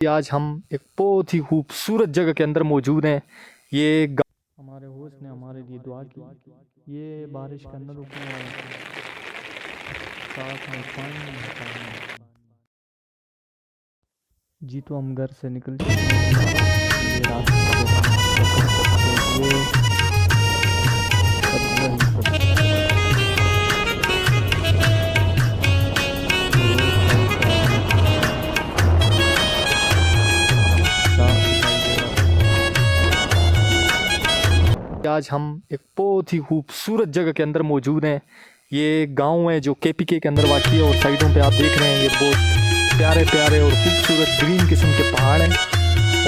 आज हम एक बहुत ही खूबसूरत जगह के अंदर मौजूद हैं। ये हमारे होस्ट ने हमारे लिए दुआ की। ये बारिश का अंदर रुकने वाला साथ में पानी जी। तो हम घर से निकल चुके हैं। ये रास्ते पे ये आज हम एक बहुत ही खूबसूरत जगह के अंदर मौजूद हैं। ये गांव है जो केपीके के अंदर वाक़ई है और साइडों पे आप देख रहे हैं ये बहुत प्यारे प्यारे और खूबसूरत ग्रीन किस्म के पहाड़ हैं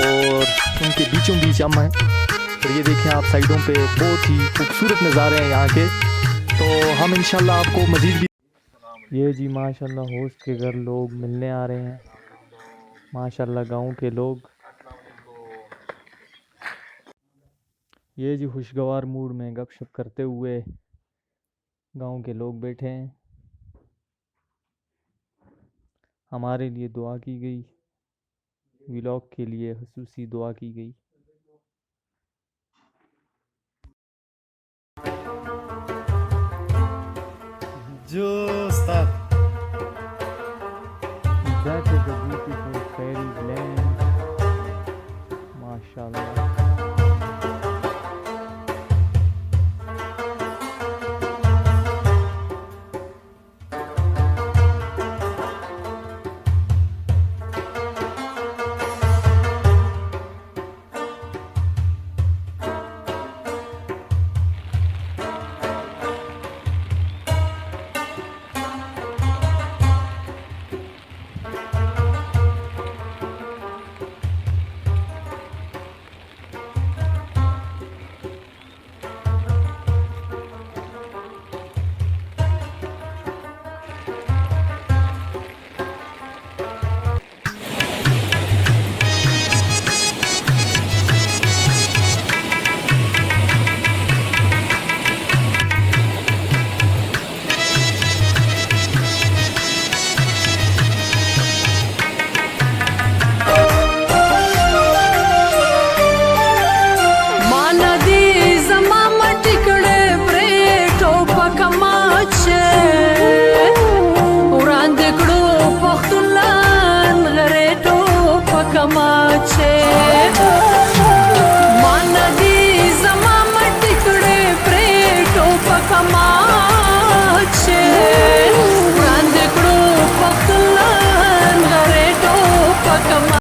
और उनके बीचों बीच हम हैं। और ये देखें आप साइडों पे बहुत ही खूबसूरत नज़ारे हैं यहाँ के। तो हम इंशाल्लाह आपको मज़ीद भी ये जी माशाल्लाह होस्ट के घर लोग मिलने आ रहे हैं। माशाल्लाह गाँव के लोग ये जी खुशगवार मूड में गपशप करते हुए गांव के लोग बैठे हैं। हमारे लिए दुआ की गई, व्लॉग के लिए खुसूसी दुआ की गई। जो उस्ताद That is a beautiful fairy land, माशाल्लाह। Kamache